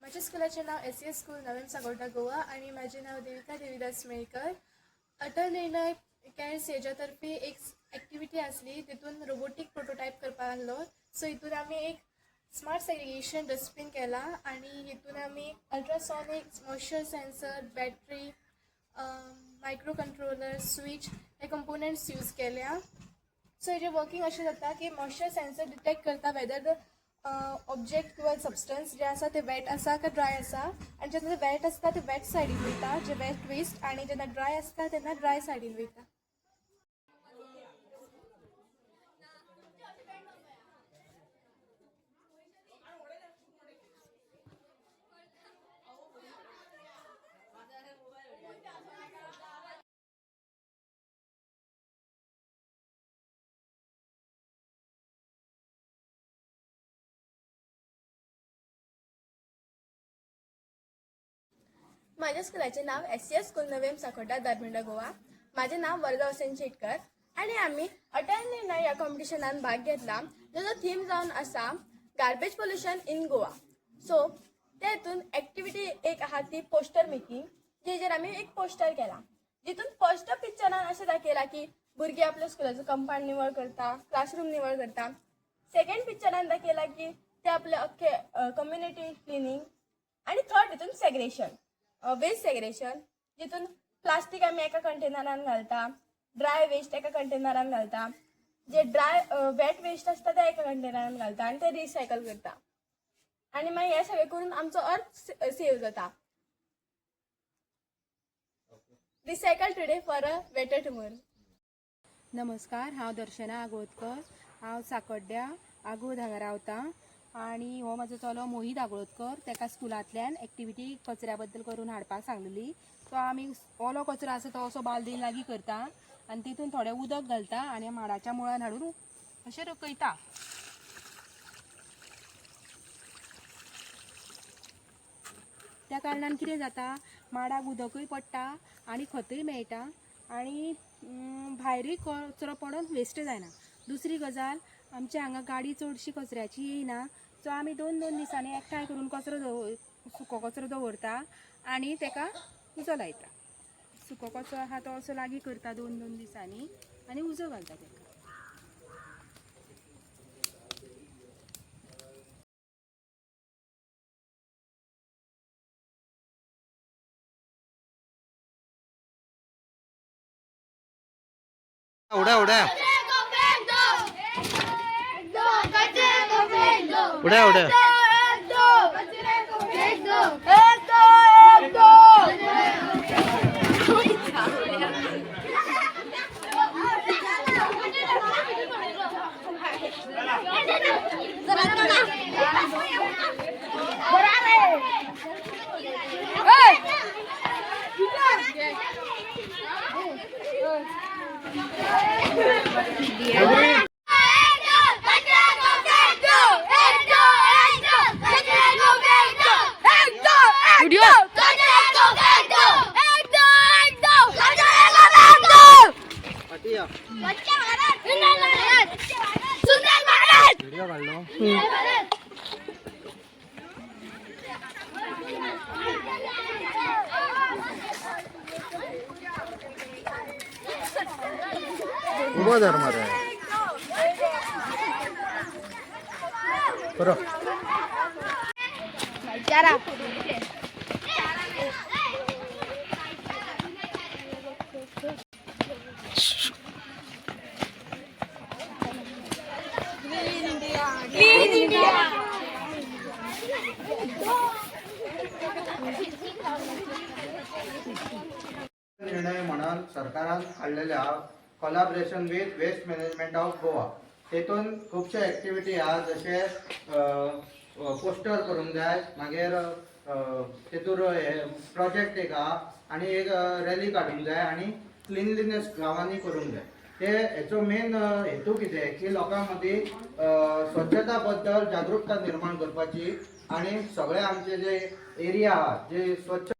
माझ्या स्कूलाचे नाव SES school नवीन सांगोटा गोवा आणि माझे नाव देविका देवीदास मेळकर. अटल निर्णय कॅन्स हेच्यातर्फे एक ॲक्टिव्हिटी असली, तितून रोबोटिक प्रोटोटाईप करपाक लागलो. सो हितून आम्ही एक स्मार्ट सेग्रिगेशन डस्टबिन केला आणि हितून आम्ही ultrasonic moisture sensor, battery, micro controller, switch हे कंपोनंट्स यूज केल्या. सो हेजे वर्किंग अशें जाता की मॉइश्चर सेन्सर डिटेक्ट करता वेदर द ऑब्जेक्ट किंवा सबस्टन्स जे आसा ते वेट आसा का ड्राय आसा, आणि जेन्ना वेट आसता ते वेट सायडीन वयता, जे वेट वेस्ट, आणि जेन्ना ड्राय आसता तेन्ना ड्राय सायडीन वयता. माझ्या स्कूलाचे नाव SES स्कूल नवेम साकोटा दारमिंडा गोवा. माझे नाव वरदा हुसेन शेटकर आणि आम्ही अटल निर्णय या कॉम्पिटिशनात भाग घेतला. जो थीम जावन आसा garbage pollution in Goa. So तेतून ॲक्टिव्हिटी एक आहा ती पोस्टर मेकिंग, जेचेर आम्ही एक पोस्टर केला. जितून फर्स्ट पिक्चरान अशें दाखयला की भुरगे आपल्या स्कूलाचो कंपाउंड निवळ करता, क्लासरूम निवळ करता. सेकंड पिक्चरान दाखयला की ते आपले अख्खे कम्युनिटी क्लिनिंग. आणि थर्ड हितून सेग्रेशन, वेस्ट सेग्रेशन, जितून प्लास्टीक आमी एका कंटेनरान घालता, ड्राय वेस्ट एका कंटेनरान घालता, जे वेट वेस्ट आसता ते एका कंटेनरान घालता आणि ते रिसायकल करता. आणि मागीर हे सगळें करून आमचो अर्थ सेव जाता. Recycle today for a better tomorrow. नमस्कार, हांव दर्शना आगोतकर. हांव साकोड्ड्या आगोद हांगा रावतां आणि हो म्हाजो चलो मोहीत आगोळकर. ताका स्कुलांतल्यान एक्टिविटी कचऱ्या बद्दल करून हाडपाक सांगलेली. सो आमी ओलो कचरो आसा तो असो बालदेन लागीं करता आनी तितून थोडें उदक घालता आनी माडाच्या मुळान हाडून अशें रकयता. त्या कारणान कितें जाता, माडाक उदकूय पडटा आनी खतूय मेळटा आनी भायरूय कचरो पडोन वेस्ट जायना. दुसरी गजाल, आमच्या हांगा गाडी चडशी कचऱ्याची येयना. सो आमी 2-2 दिसांनी एकठांय करून सुको कचरो दवरता आनी ताका उजो लायता. सुको कचरो आहा तो असो लागीं करता 2-2 दिसांनी आनी उजो घालता ताका. उड्या उड्या उड्या उड्या व्हिडिओ काढलो. उभं धर मारे बरं. निर्णय म्हणून सरकारान काढलेल्या collaboration with waste management of Goa. तेतून खुबशे ॲक्टिव्हिटी आहा, जशे पोस्टर करूंक जाय, मागीर तेतूर प्रोजेक्ट एक आहा आनी एक रॅली काडूंक जाय आनी क्लिनलीनेस गांवांनी करूंक जाय. ते हेचो मेन हेतू कितें की लोकां मदीं स्वच्छता बद्दल जागरूकता निर्माण करपाची आनी सगळे आमचे जे एरिया आहा जे स्वच्छ